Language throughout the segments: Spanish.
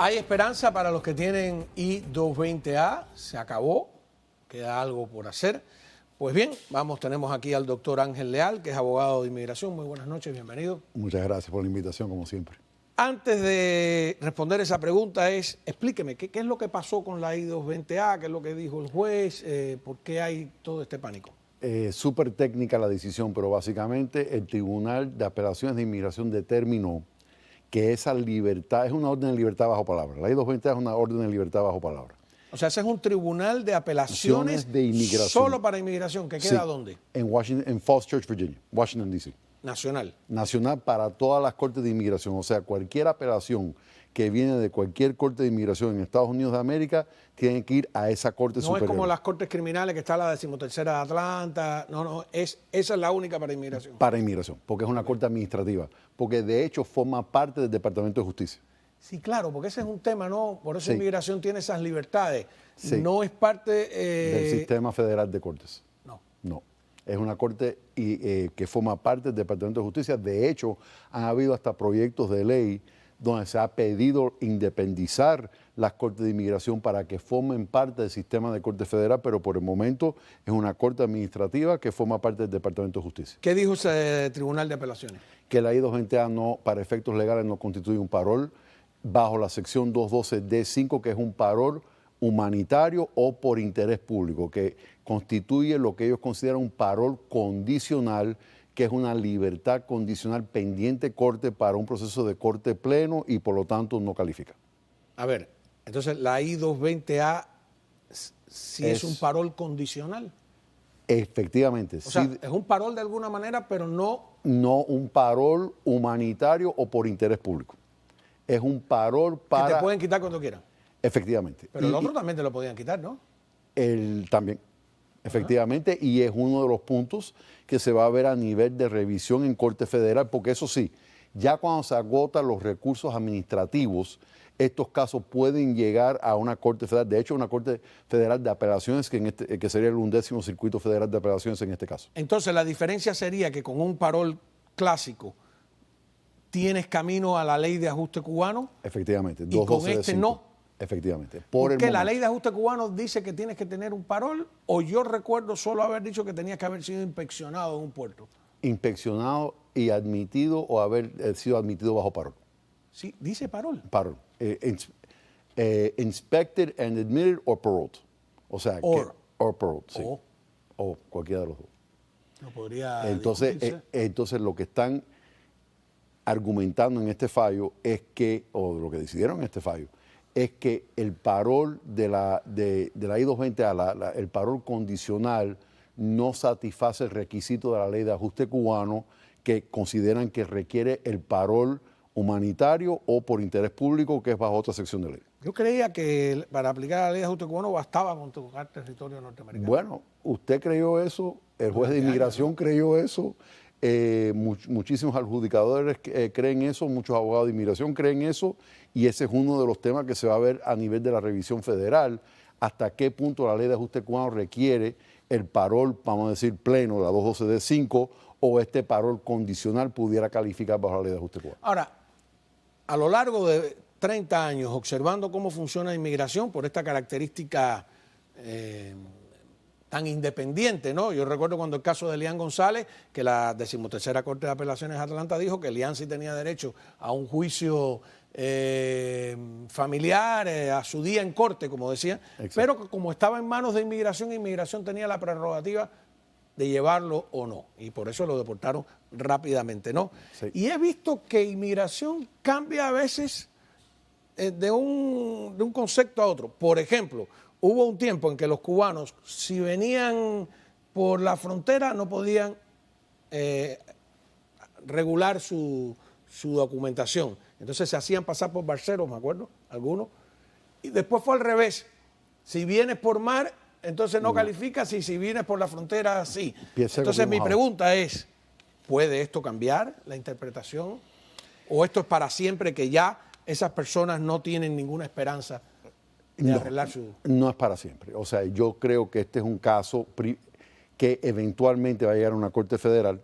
Hay esperanza para los que tienen I-220A, se acabó, queda algo por hacer. Pues bien, tenemos aquí al doctor Ángel Leal, que es abogado de inmigración. Muy buenas noches, bienvenido. Muchas gracias por la invitación, como siempre. Antes de responder esa pregunta explíqueme, ¿qué es lo que pasó con la I-220A? ¿Qué es lo que dijo el juez? ¿Por qué hay todo este pánico? Súper técnica la decisión, pero básicamente el Tribunal de Apelaciones de Inmigración determinó que esa libertad es una orden de libertad bajo palabra. La I-220A es una orden de libertad bajo palabra. O sea, ese es un tribunal de apelaciones de inmigración. Solo para inmigración, ¿que queda dónde? En Falls Church, Virginia, Washington, D.C. Nacional. Nacional para todas las cortes de inmigración. O sea, cualquier apelación que viene de cualquier corte de inmigración en Estados Unidos de América tiene que ir a esa corte superior. No es como las cortes criminales que está la 13ª de Atlanta. No, esa es la única para inmigración. Para inmigración, porque es una corte administrativa. Porque de hecho forma parte del Departamento de Justicia. Sí, claro, porque ese es un tema, ¿no? Por eso Sí. inmigración tiene esas libertades. Sí. No es parte... del Sistema Federal de Cortes. No. No. Es una corte que forma parte del Departamento de Justicia. De hecho, han habido hasta proyectos de ley donde se ha pedido independizar las cortes de inmigración para que formen parte del sistema de corte federal, pero por el momento es una corte administrativa que forma parte del Departamento de Justicia. ¿Qué dijo ese Tribunal de Apelaciones? Que la I-220A no, para efectos legales, no constituye un parol bajo la sección 212D5, que es un parol humanitario o por interés público, que constituye lo que ellos consideran un parol condicional, que es una libertad condicional pendiente corte para un proceso de corte pleno y por lo tanto no califica. A ver, entonces la I-220A sí es un parol condicional. Efectivamente. O sea, es un parol de alguna manera, pero no... No un parol humanitario o por interés público. Es un parol para... Que te pueden quitar cuando quieran. Efectivamente. Pero el otro también te lo podían quitar, ¿no? También, efectivamente, y es uno de los puntos que se va a ver a nivel de revisión en Corte Federal, porque eso sí, ya cuando se agotan los recursos administrativos, estos casos pueden llegar a una Corte Federal, de hecho una Corte Federal de Apelaciones, que sería el 11º Circuito Federal de Apelaciones en este caso. Entonces la diferencia sería que con un parol clásico tienes camino a la ley de ajuste cubano. Efectivamente. Y con este no. Efectivamente. Porque la ley de ajuste cubano dice que tienes que tener un parol, o yo recuerdo solo haber dicho que tenías que haber sido inspeccionado en un puerto. Inspeccionado y admitido o haber sido admitido bajo parol. Sí, dice parol. Parol. Inspected and admitted or paroled. O sea, or paroled, sí. O cualquiera de los dos. No podría entonces lo que están argumentando en este fallo es que, o lo que decidieron en este fallo, es que el parol de la I-220A, el parol condicional, no satisface el requisito de la ley de ajuste cubano, que consideran que requiere el parol humanitario o por interés público, que es bajo otra sección de ley. Yo creía que para aplicar la ley de ajuste cubano bastaba con tocar territorio norteamericano. Bueno, usted creyó eso, el juez de inmigración creyó eso, muchísimos adjudicadores creen eso, muchos abogados de inmigración creen eso, y ese es uno de los temas que se va a ver a nivel de la revisión federal, hasta qué punto la ley de ajuste cubano requiere el parol, vamos a decir, pleno, la 212D5, o este parol condicional pudiera calificar bajo la ley de ajuste cubano. Ahora, a lo largo de 30 años, observando cómo funciona la inmigración por esta característica tan independiente, ¿no? Yo recuerdo cuando el caso de Elian González, que la 13ª Corte de Apelaciones de Atlanta dijo que Elian sí tenía derecho a un juicio familiar, a su día en corte, como decía, pero que como estaba en manos de inmigración tenía la prerrogativa de llevarlo o no, y por eso lo deportaron rápidamente, ¿no? Sí. Y he visto que inmigración cambia a veces de un concepto a otro. Por ejemplo, hubo un tiempo en que los cubanos, si venían por la frontera, no podían regular su documentación. Entonces se hacían pasar por barceros, me acuerdo, algunos. Y después fue al revés. Si vienes por mar, entonces no calificas, y si vienes por la frontera, sí. Entonces mi pregunta es, ¿puede esto cambiar la interpretación? ¿O esto es para siempre, que ya esas personas no tienen ninguna esperanza de arreglar su...? No es para siempre. O sea, yo creo que este es un caso que eventualmente va a llegar a una corte federal,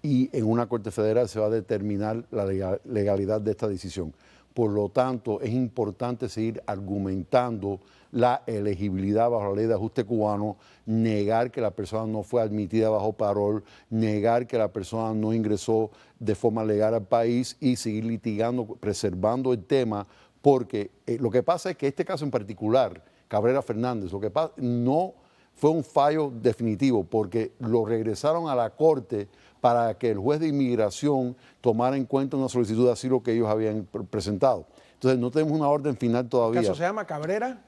y en una corte federal se va a determinar la legalidad de esta decisión. por lo tanto es importante seguir argumentando la elegibilidad bajo la ley de ajuste cubano, negar que la persona no fue admitida bajo parol, negar que la persona no ingresó de forma legal al país y seguir litigando, preservando el tema, porque lo que pasa es que este caso en particular, Cabrera Fernández, lo que pasa no fue un fallo definitivo porque lo regresaron a la corte para que el juez de inmigración tomara en cuenta una solicitud de asilo que ellos habían presentado. Entonces no tenemos una orden final todavía. ¿El caso se llama Cabrera?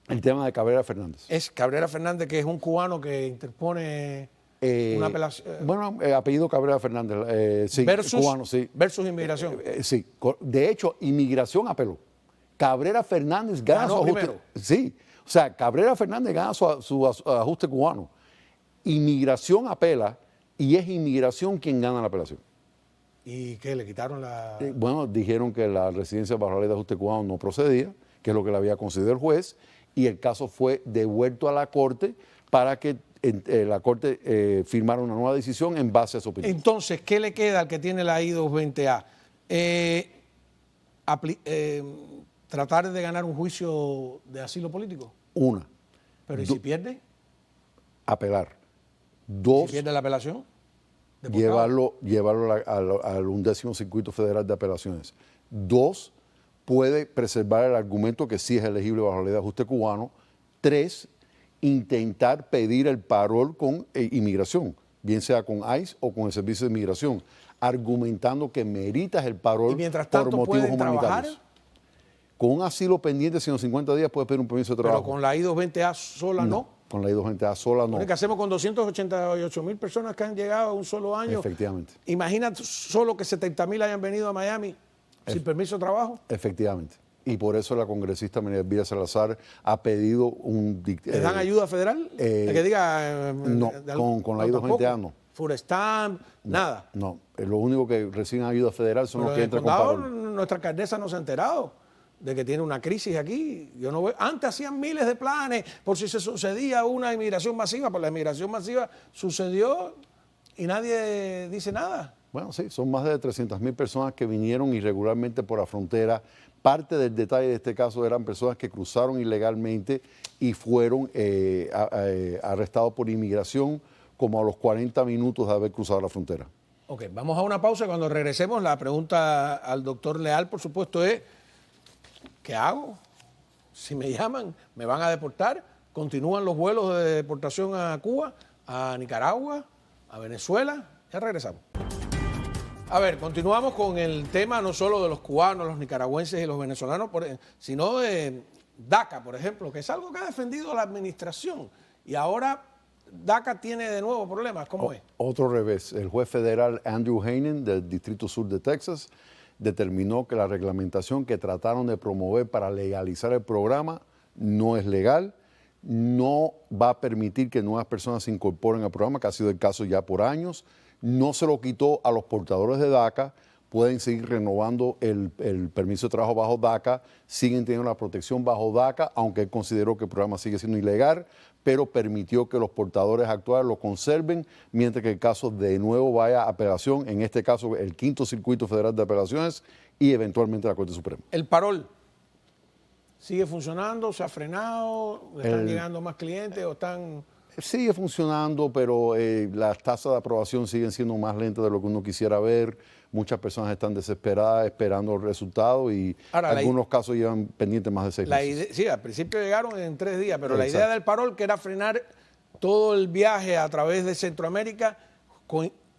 El tema de Cabrera Fernández. Es Cabrera Fernández, que es un cubano que interpone una apelación. Bueno, apellido Cabrera Fernández, sí, versus, cubano, sí. Versus inmigración. Sí, de hecho, inmigración apeló. Cabrera Fernández gana su ajuste. Primero. Sí, o sea, Cabrera Fernández gana su ajuste cubano. Inmigración apela y es inmigración quien gana la apelación. ¿Y qué? ¿Le quitaron la...? Bueno, dijeron que la residencia bajo la ley de ajuste cubano no procedía, que es lo que le había concedido el juez, y el caso fue devuelto a la corte para que la corte firmara una nueva decisión en base a su opinión. Entonces, ¿qué le queda al que tiene la I-220A? ¿Tratar de ganar un juicio de asilo político? Una. ¿Pero y si pierde? Apelar. ¿Si Dos, pierde la apelación? ¿Deportado? llevarlo al 11º Circuito Federal de Apelaciones. Dos, puede preservar el argumento que sí es elegible bajo la ley de ajuste cubano. Tres, intentar pedir el parol con inmigración, bien sea con ICE o con el Servicio de Inmigración, argumentando que meritas el parol ¿Y mientras tanto por motivos pueden trabajar? humanitarios. Con un asilo pendiente, si en los 50 días puedes pedir un permiso de trabajo. Pero con la I-220A sola no. Con la I-220A sola no. ¿Qué hacemos con 288,000 personas que han llegado a un solo año? Efectivamente. Imagina solo que 70,000 hayan venido a Miami sin permiso de trabajo. Efectivamente. Y por eso la congresista María Elvira Salazar ha pedido un... ¿Les dan ayuda federal? Que diga... no, con la I-220A no. Furestamp, nada. No, lo único que reciben ayuda federal son los que entran con condado, parol. nuestra alcaldesa no se ha enterado de que tiene una crisis aquí. Yo no veo. Antes hacían miles de planes por si se sucedía una inmigración masiva, pues la inmigración masiva sucedió y nadie dice nada. Bueno, sí, son más de 300,000 personas que vinieron irregularmente por la frontera. Parte del detalle de este caso eran personas que cruzaron ilegalmente y fueron arrestados por inmigración como a los 40 minutos de haber cruzado la frontera. Ok, vamos a una pausa. Cuando regresemos, la pregunta al doctor Leal, por supuesto, es ¿qué hago? Si me llaman, ¿me van a deportar? ¿Continúan los vuelos de deportación a Cuba, a Nicaragua, a Venezuela? Ya regresamos. A ver, continuamos con el tema no solo de los cubanos, los nicaragüenses y los venezolanos, sino de DACA, por ejemplo, que es algo que ha defendido la administración. Y ahora DACA tiene de nuevo problemas. ¿Cómo es? Otro revés. El juez federal Andrew Heinen del Distrito Sur de Texas determinó que la reglamentación que trataron de promover para legalizar el programa no es legal, no va a permitir que nuevas personas se incorporen al programa, que ha sido el caso ya por años. No se lo quitó a los portadores de DACA, pueden seguir renovando el permiso de trabajo bajo DACA, siguen teniendo la protección bajo DACA, aunque él consideró que el programa sigue siendo ilegal, pero permitió que los portadores actuales lo conserven, mientras que el caso de nuevo vaya a apelación, en este caso el 5º Circuito Federal de Apelaciones y eventualmente la Corte Suprema. ¿El parol sigue funcionando? ¿Se ha frenado? ¿Están llegando más clientes o están...? Sigue funcionando, pero las tasas de aprobación siguen siendo más lentas de lo que uno quisiera ver. Muchas personas están desesperadas esperando el resultado y algunos casos llevan pendientes más de 6 meses. Sí, al principio llegaron en 3 días, pero la idea del parol, que era frenar todo el viaje a través de Centroamérica,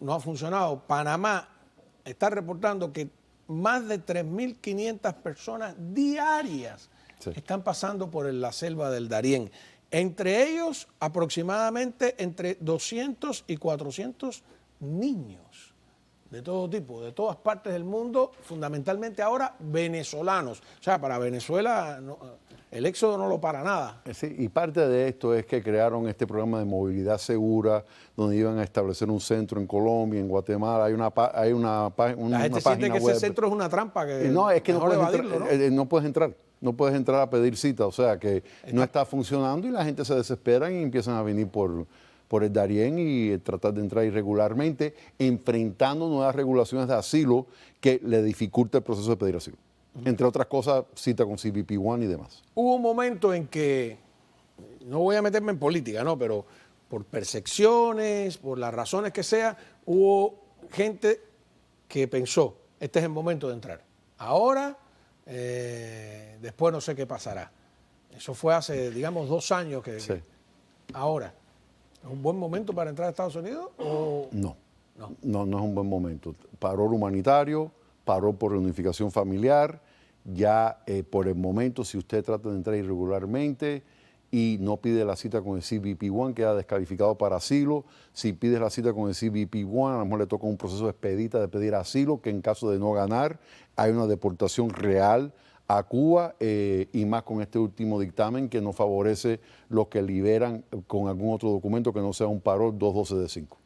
no ha funcionado. Panamá está reportando que más de 3.500 personas diarias están pasando por la selva del Darién. Entre ellos, aproximadamente entre 200 y 400 niños de todo tipo, de todas partes del mundo, fundamentalmente ahora venezolanos. O sea, para Venezuela el éxodo no lo para nada. Sí, y parte de esto es que crearon este programa de movilidad segura, donde iban a establecer un centro en Colombia, en Guatemala. Hay una página La gente siente que web. Ese centro es una trampa. Que no, es que no puedes, evadirlo, no puedes entrar. No puedes entrar a pedir cita, o sea que no está funcionando y la gente se desespera y empiezan a venir por el Darién y tratar de entrar irregularmente, enfrentando nuevas regulaciones de asilo que le dificulta el proceso de pedir asilo. Entre otras cosas, cita con CBP-1 y demás. Hubo un momento en que, no voy a meterme en política, ¿no? Pero por percepciones, por las razones que sea, hubo gente que pensó, este es el momento de entrar. Ahora, después no sé qué pasará. Eso fue hace, digamos, 2 años Sí. Ahora, ¿es un buen momento para entrar a Estados Unidos? ¿O? No. No. No es un buen momento. Parol humanitario, parol por reunificación familiar. Ya por el momento, si usted trata de entrar irregularmente y no pide la cita con el CBP-1, queda descalificado para asilo. Si pides la cita con el CBP-1, a lo mejor le toca un proceso de expedita de pedir asilo, que en caso de no ganar, hay una deportación real a Cuba, y más con este último dictamen que no favorece los que liberan con algún otro documento que no sea un parol 212 de 5.